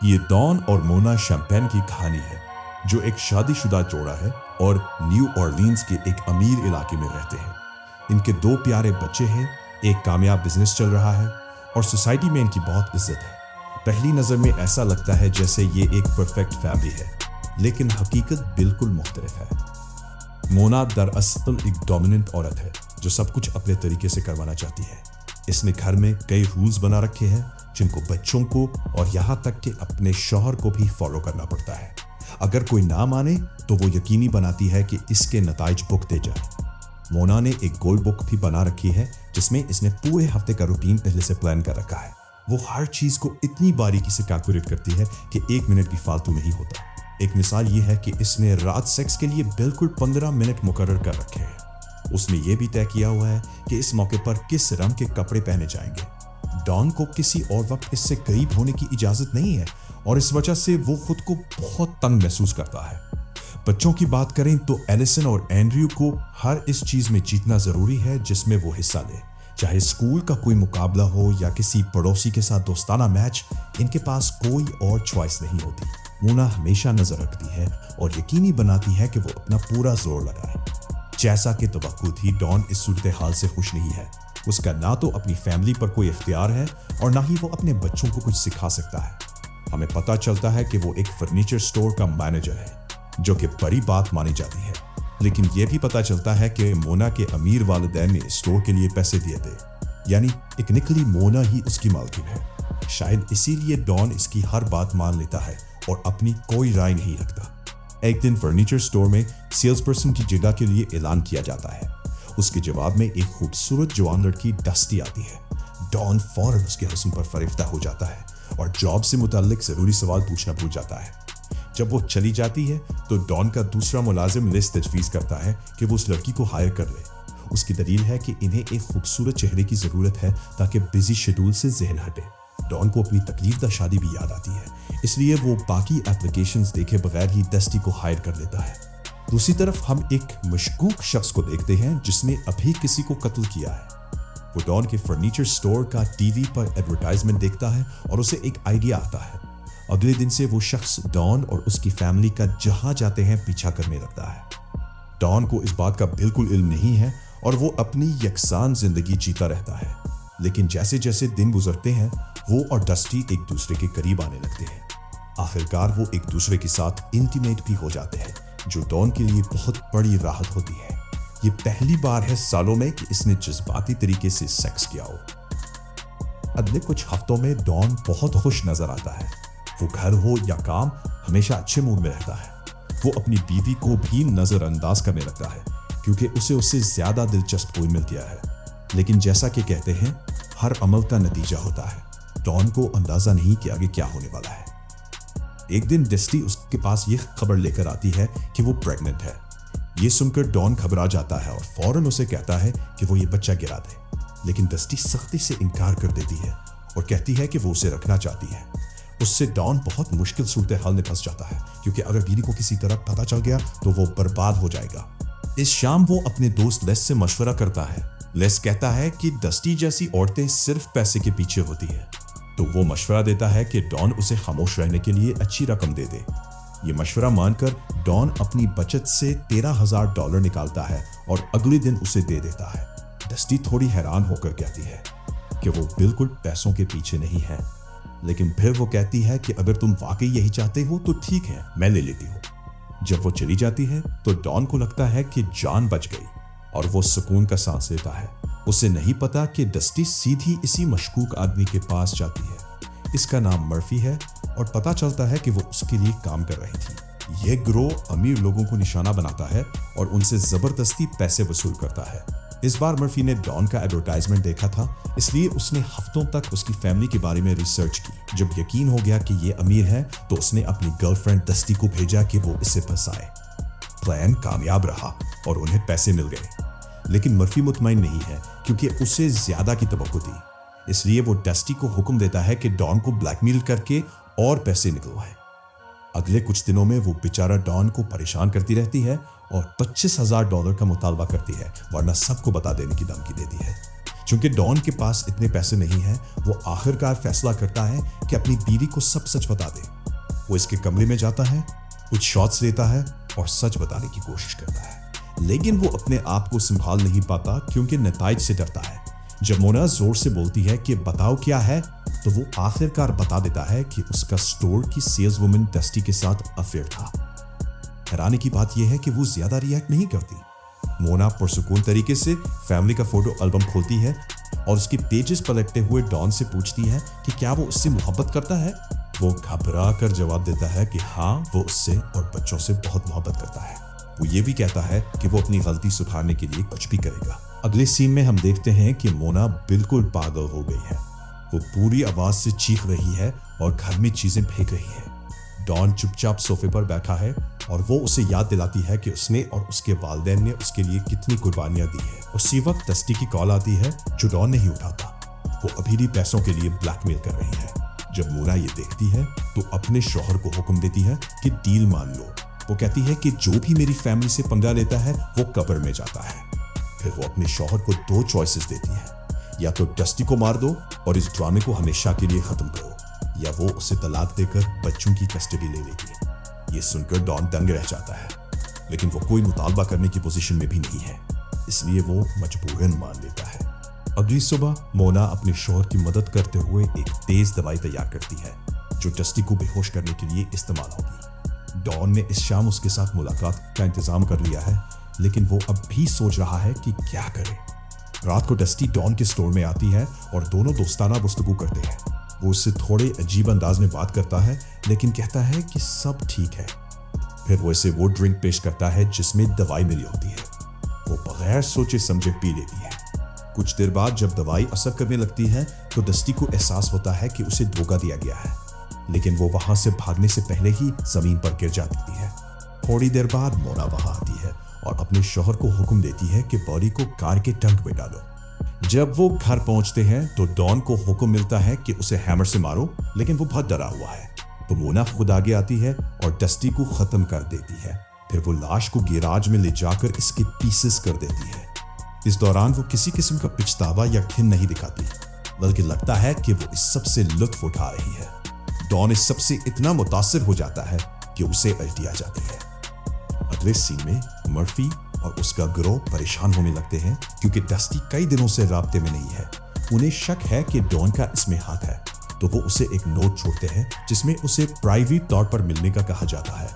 یہ ڈان اور مونا شیمپین کی کہانی ہے جو ایک شادی شدہ جوڑا ہے اور نیو اورلینز کے ایک امیر علاقے میں رہتے ہیں۔ ان کے 2 پیارے بچے ہیں، ایک کامیاب بزنس چل رہا ہے اور سوسائٹی میں ان کی بہت عزت ہے۔ پہلی نظر میں ایسا لگتا ہے جیسے یہ ایک پرفیکٹ فیملی ہے، لیکن حقیقت بالکل مختلف ہے۔ مونا دراصل ایک ڈومیننٹ عورت ہے جو سب کچھ اپنے طریقے سے کروانا چاہتی ہے۔ اس نے گھر میں کئی رولز بنا رکھے ہیں جن کو بچوں کو اور یہاں تک کہ اپنے شوہر کو بھی فالو کرنا پڑتا ہے۔ اگر کوئی نہ مانے تو وہ یقینی بناتی ہے کہ اس کے نتائج بھگتے جائیں۔ مونا نے ایک گول بک بھی بنا رکھی ہے جس میں اس نے پورے ہفتے کا روٹین پہلے سے پلان کر رکھا ہے۔ وہ ہر چیز کو اتنی باریکی سے کیلکولیٹ کرتی ہے کہ 1 منٹ بھی فالتو نہیں ہوتا۔ ایک مثال یہ ہے کہ اس نے رات سیکس کے لیے بالکل 15 منٹ مقرر کر رکھے ہیں۔ اس نے یہ بھی طے کیا ہوا ہے کہ اس موقع پر کس رنگ کے کپڑے پہنے جائیں گے۔ ڈان کو کسی اور وقت اس سے قریب ہونے کی اجازت نہیں ہے اور اس وجہ سے وہ خود کو بہت تنگ محسوس کرتا ہے۔ بچوں کی بات کریں تو ایلیسن اور اینڈریو کو ہر اس چیز میں جیتنا ضروری ہے جس میں وہ حصہ لے، چاہے اسکول کا کوئی مقابلہ ہو یا کسی پڑوسی کے ساتھ دوستانہ میچ۔ ان کے پاس کوئی اور چوائس نہیں ہوتی۔ مونا ہمیشہ نظر رکھتی ہے اور یقینی بناتی ہے کہ وہ اپنا پورا زور لگائے۔ جیسا کہ توقع تھی، ڈان اس صورتحال سے خوش نہیں ہے۔ اس کا نہ تو اپنی فیملی پر کوئی اختیار ہے اور نہ ہی وہ اپنے بچوں کو کچھ سکھا سکتا ہے۔ ہمیں پتہ چلتا ہے کہ وہ ایک فرنیچر سٹور کا مینیجر ہے، جو کہ بڑی بات مانی جاتی ہے، لیکن یہ بھی پتہ چلتا ہے کہ مونا کے امیر والدین نے اسٹور کے لیے پیسے دیے تھے، یعنی ایک نکلی مونا ہی اس کی مالکن ہے۔ شاید اسی لیے ڈان اس کی ہر بات مان لیتا ہے اور اپنی کوئی رائے نہیں رکھتا۔ ایک دن فرنیچر سٹور میں سیلز پرسن کی جگہ کے لیے اعلان کیا جاتا ہے۔ اس کے جواب میں ایک خوبصورت جوان لڑکی ڈسٹی آتی ہے۔ ڈان فوراً اس کے حسن پر فریفتہ ہو جاتا ہے اور جاب سے متعلق ضروری سوال پوچھنا بھول جاتا ہے۔ جب وہ چلی جاتی ہے تو ڈان کا دوسرا ملازم لسٹ تجویز کرتا ہے کہ وہ اس لڑکی کو ہائر کر لے۔ اس کی دلیل ہے کہ انہیں ایک خوبصورت چہرے کی ضرورت ہے تاکہ بزی شیڈول سے ذہن ہٹے۔ ڈان کو اپنی تکلیف دہ شادی بھی یاد آتی ہے، اس لیے وہ باقی اپلیکیشنز دیکھے بغیر ہی ڈسٹی کو ہائر کر لیتا ہے۔ دوسری طرف ہم ایک مشکوک شخص کو دیکھتے ہیں جس نے ابھی کسی کو قتل کیا ہے۔ وہ ڈان کے فرنیچر سٹور کا ٹی وی پر ایڈورٹائزمنٹ دیکھتا ہے اور اسے ایک آئیڈیا آتا ہے۔ اگلے دن سے وہ شخص ڈان اور اس کی فیملی کا جہاں جاتے ہیں پیچھا کرنے لگتا ہے۔ ڈان کو اس بات کا بالکل علم نہیں ہے اور وہ اپنی یکساں زندگی جیتا رہتا ہے، لیکن جیسے جیسے دن گزرتے ہیں وہ اور ڈسٹی ایک دوسرے کے قریب آنے لگتے ہیں۔ آخرکار وہ ایک دوسرے کے ساتھ انٹیمیٹ بھی ہو جاتے ہیں، جو ڈان کے لیے بہت بڑی راحت ہوتی ہے۔ یہ پہلی بار ہے سالوں میں کہ اس نے جذباتی طریقے سے سیکس کیا ہو۔ اگلے کچھ ہفتوں میں ڈان بہت خوش نظر آتا ہے۔ وہ گھر ہو یا کام ہمیشہ اچھے موڈ میں رہتا ہے۔ وہ اپنی بیوی کو بھی نظر انداز کرنے لگتا ہے کیونکہ اسے اس سے زیادہ دلچسپ کوئی مل گیا ہے، لیکن جیسا کہ کہتے ہیں ہر عمل کا نتیجہ ہوتا ہے۔ ڈان کو اندازہ نہیں کہ آگے کیا ہونے والا ہے۔ ایک دن ڈسٹی اس کے پاس یہ خبر لے کر آتی ہے کہ وہ پریگننٹ ہے۔ یہ سن کر ڈان گھبرا جاتا ہے اور فوراً اسے کہتا ہے کہ وہ یہ بچہ گرا دے، لیکن ڈسٹی سختی سے انکار کر دیتی ہے اور کہتی ہے کہ وہ اسے رکھنا چاہتی ہے۔ اس سے ڈان بہت مشکل صورتحال میں پھنس جاتا ہے کیونکہ اگر بیوی کو کسی طرح پتہ چل گیا تو وہ برباد ہو جائے گا۔ اس شام وہ اپنے دوست لیس سے مشورہ کرتا ہے۔ لیس کہتا ہے کہ ڈسٹی جیسی عورتیں صرف پیسے کے پیچھے ہوتی ہیں، تو وہ مشورہ دیتا ہے کہ ڈان اسے خاموش رہنے کے لیے اچھی رقم دے دے۔ یہ مشورہ مان کر ڈان اپنی بچت سے $13,000 نکالتا ہے اور اگلے دن اسے دے دیتا ہے۔ ڈسٹی تھوڑی حیران ہو کر کہتی ہے کہ وہ بالکل پیسوں کے پیچھے نہیں ہے، لیکن پھر وہ کہتی ہے کہ اگر تم واقعی یہی چاہتے ہو تو ٹھیک ہے، میں لے لیتی ہوں۔ جب وہ چلی جاتی ہے تو ڈان کو لگتا ہے کہ جان بچ گئی اور وہ سکون کا سانس لیتا ہے۔ اسے نہیں پتا کہ ڈسٹی سیدھی اسی مشکوک آدمی کے پاس جاتی ہے۔ اس کا نام مرفی ہے اور پتا چلتا ہے کہ وہ اس کے لیے کام کر رہی تھی۔ یہ گروہ امیر لوگوں کو نشانہ بناتا ہے اور ان سے زبردستی پیسے وصول کرتا ہے۔ اس بار مرفی نے ڈان کا ایڈورٹائزمنٹ دیکھا تھا، اس لیے اس نے ہفتوں تک اس کی فیملی کے بارے میں ریسرچ کی۔ جب یقین ہو گیا کہ یہ امیر ہے تو اس نے اپنی گرل فرینڈ ڈسٹی کو بھیجا کہ وہ اسے پھنسائے۔ پلان کامیاب رہا اور انہیں پیسے مل گئے، لیکن مرفی مطمئن نہیں ہے کیونکہ اسے زیادہ کی توقع تھی۔ اس لیے وہ ڈسٹی کو حکم دیتا ہے کہ ڈان کو بلیک میل کر کے اور پیسے نکلوائے۔ اگلے کچھ دنوں میں وہ بیچارہ ڈان کو پریشان کرتی رہتی ہے اور $25,000 کا مطالبہ کرتی ہے، ورنہ سب کو بتا دینے کی دھمکی دیتی ہے۔ چونکہ ڈان کے پاس اتنے پیسے نہیں ہیں، وہ آخرکار فیصلہ کرتا ہے کہ اپنی بیوی کو سب سچ بتا دے۔ وہ اس کے کمرے میں جاتا ہے، کچھ شاٹس لیتا ہے اور سچ بتانے کی کوشش کرتا ہے، لیکن وہ اپنے آپ کو سنبھال نہیں پاتا کیونکہ نتائج سے ڈرتا ہے۔ جب مونا زور سے بولتی ہے کہ بتاؤ کیا ہے، تو وہ آخرکار بتا دیتا ہے کہ اس کا سٹور کی سیلز وومن ڈسٹی کے ساتھ افیئر تھا۔ حیرانی کی بات یہ ہے کہ وہ زیادہ ریئیکٹ نہیں کرتی۔ مونا پرسکون طریقے سے فیملی کا فوٹو البم کھولتی ہے اور اس کی پیجز پلٹتے ہوئے ڈان سے پوچھتی ہے کہ کیا وہ اس سے محبت کرتا ہے۔ وہ گھبرا کر جواب دیتا ہے کہ ہاں، وہ اس سے اور بچوں سے بہت محبت کرتا ہے۔ وہ یہ بھی کہتا ہے کہ وہ اپنی غلطی سدھارنے کے لیے کچھ بھی کرے گا۔ اگلے سین میں ہم دیکھتے ہیں کہ مونا بالکل پاگل ہو گئی ہے۔ وہ پوری آواز سے چیخ رہی ہے اور گھر میں چیزیں پھینک رہی ہے۔ ڈان چپ چاپ صوفے پر بیٹھا ہے اور وہ اسے یاد دلاتی ہے کہ اس نے اور اس کے والدین نے اس کے لیے کتنی قربانیاں دی ہیں۔ اسی وقت ڈسٹی کی کال آتی ہے جو ڈان نہیں اٹھاتا۔ وہ ابھی بھی پیسوں کے لیے بلیک میل کر رہی ہے۔ جب مونا یہ دیکھتی ہے تو اپنے شوہر کو حکم دیتی ہے کہ ڈیل مان لو۔ وہ کہتی ہے کہ جو بھی میری فیملی سے پنگا لیتا ہے وہ قبر میں جاتا ہے۔ پھر وہ اپنے شوہر کو 2 چوائسز دیتی ہے، یا تو ڈسٹی کو مار دو اور اس ڈرامے کو ہمیشہ کے لیے ختم کرو، یا وہ اسے طلاق دے کر بچوں کی کسٹڈی لے لے گی۔ یہ سن کر ڈان دنگ رہ جاتا ہے، لیکن وہ کوئی مطالبہ کرنے کی پوزیشن میں بھی نہیں ہے، اس لیے وہ مجبوراً مان لیتا ہے۔ اگلی صبح مونا اپنے شوہر کی مدد کرتے ہوئے ایک تیز دوائی تیار کرتی ہے جو ڈسٹی کو بے ہوش کرنے کے لیے استعمال ہوگی۔ ڈان نے اس شام اس کے ساتھ ملاقات کا انتظام کر لیا ہے، لیکن وہ اب بھی سوچ رہا ہے کہ کیا کرے۔ رات کو ڈسٹی ڈان کے سٹور میں آتی ہے اور دونوں دوستانہ گفتگو کرتے ہیں۔ وہ اس سے تھوڑے عجیب انداز میں بات کرتا ہے، لیکن کہتا ہے کہ سب ٹھیک ہے۔ پھر وہ اسے وہ ڈرنک پیش کرتا ہے جس میں دوائی ملی ہوتی ہے۔ وہ بغیر سوچے سمجھے پی لیتی ہے۔ کچھ دیر بعد جب دوائی اثر کرنے لگتی ہے تو ڈسٹی کو احساس ہوتا ہے کہ اسے دھوکہ دیا گیا ہے، لیکن وہ وہاں سے بھاگنے سے پہلے ہی زمین پر گر جاتی ہے۔ تھوڑی دیر بعد مونا وہاں آتی ہے اور اپنے شوہر کو حکم دیتی ہے کہ باڈی کو کار کے ٹنک میں ڈالو۔ جب وہ گھر پہنچتے ہیں تو ڈان کو حکم ملتا ہے کہ اسے ہیمر سے مارو، لیکن وہ بہت ڈرا ہوا ہے۔ تو مونا خود آگے آتی ہے اور ڈسٹی کو ختم کر دیتی ہے۔ پھر وہ لاش کو گیراج میں لے جا کر اس کے پیسز کر دیتی ہے۔ اس دوران وہ کسی قسم کا پچھتاوا یا گھن نہیں دکھاتی، بلکہ لگتا ہے کہ وہ اس سب سے لطف اٹھا رہی ہے۔ ڈان اس سب سے اتنا متاثر ہو جاتا ہے کہ اسے الٹی آ جاتی ہے۔ اگلے سین میں مرفی اور اس کا گروہ پریشان ہونے لگتے ہیں کیونکہ ڈسٹی کئی دنوں سے رابطے میں نہیں ہے۔ انہیں شک ہے کہ ڈان کا اس میں ہاتھ ہے، تو وہ اسے ایک نوٹ چھوڑتے ہیں جس میں اسے پرائیویٹ طور پر ملنے کا کہا جاتا ہے۔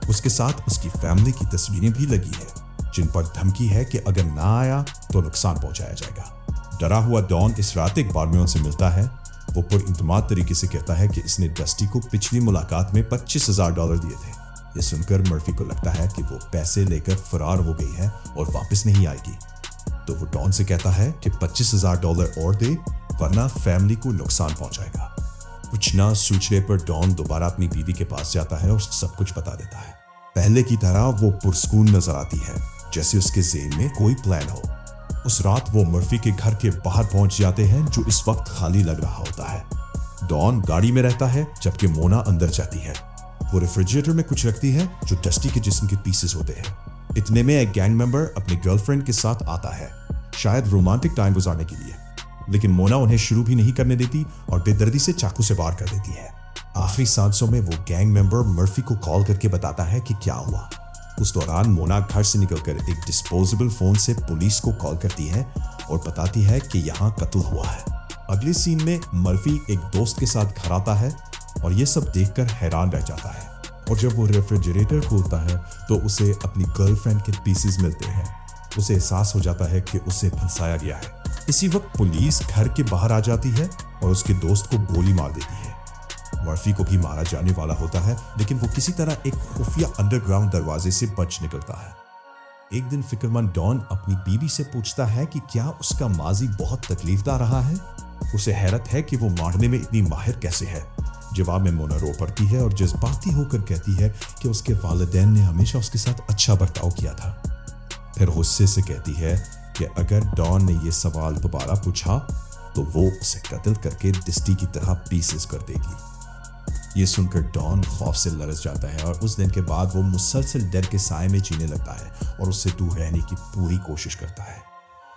اس کے ساتھ اس کی فیملی کی تصویریں بھی لگی ہیں جن پر دھمکی ہے کہ اگر نہ آیا تو نقصان پہنچایا جائے گا۔ ڈرا ہوا ڈان اس رات ایک بار میں ان سے ملتا ہے۔ وہ پر اعتماد طریقے سے کہتا ہے کہ اس نے ڈسٹی کو پچھلی ملاقات میں $25,000 دیے تھے۔ یہ سن کر مرفی کو لگتا ہے کہ وہ پیسے لے کر فرار ہو گئی ہے اور واپس نہیں آئے گی، تو وہ ڈان سے کہتا ہے کہ $25,000 اور دے ورنہ فیملی کو نقصان پہنچائے گا۔ کچھ نہ سوچنے پر ڈان دوبارہ اپنی بیوی کے پاس جاتا ہے اور سب کچھ بتا دیتا ہے۔ پہلے کی طرح وہ پرسکون نظر آتی ہے، جیسے اس کے ذہن میں کوئی پلان ہو۔ اس رات وہ مرفی کے گھر کے باہر پہنچ جاتے ہیں جو اس وقت خالی لگ رہا ہوتا ہے۔ ڈان گاڑی میں رہتا ہے جبکہ مونا اندر جاتی ہے۔ وہ ریفریجریٹر میں کچھ رکھتی ہے جو ڈسٹی کے جسم کے پیسز ہوتے ہیں۔ اتنے میں ایک گینگ ممبر اپنی گرل فرینڈ کے ساتھ آتا ہے، شاید رومانٹک ٹائم گزارنے کے لیے، لیکن مونا انہیں شروع بھی نہیں کرنے دیتی اور بے دردی سے چاقو سے وار کر دیتی ہے۔ آخری سانسوں میں وہ گینگ ممبر مرفی کو کال کر کے بتاتا ہے کہ کیا ہوا۔ اس دوران مونا گھر سے نکل کر ایک ڈسپوزیبل فون سے پولیس کو کال کرتی ہے اور بتاتی ہے کہ یہاں قتل ہوا ہے۔ اگلے سین میں مرفی ایک دوست کے ساتھ گھر آتا ہے اور یہ سب دیکھ کر حیران رہ جاتا ہے، اور جب وہ ریفریجریٹر کھولتا ہے تو اسے اپنی گرل فرینڈ کے پیسز ملتے ہیں۔ اسے احساس ہو جاتا ہے کہ اسے پھنسایا گیا ہے۔ اسی وقت پولیس گھر کے باہر آ جاتی ہے اور اس کے دوست کو گولی مار دیتی ہے۔ مرفی کو بھی مارا جانے والا ہوتا ہے، لیکن وہ کسی طرح ایک خفیہ انڈر گراؤنڈ دروازے سے بچ نکلتا ہے۔ ایک دن فکر مند ڈان اپنی بیوی سے پوچھتا ہے کہ کیا اس کا ماضی بہت تکلیف دہ رہا ہے۔ اسے حیرت ہے کہ وہ مارنے میں اتنی ماہر کیسے ہے۔ جواب میں مونا رو پڑتی ہے اور جذباتی ہو کر کہتی ہے کہ اس کے والدین نے ہمیشہ اس کے ساتھ اچھا برتاؤ کیا تھا۔ پھر غصے سے کہتی ہے کہ اگر ڈان نے یہ سوال دوبارہ پوچھا تو وہ اسے قتل کر کے ڈسٹی کی طرح پیسز کر دے گی۔ یہ سن کر ڈان خوف سے لرز جاتا ہے اور اس دن کے بعد وہ مسلسل ڈر کے سائے میں جینے لگتا ہے اور اس سے دور رہنے کی پوری کوشش کرتا ہے۔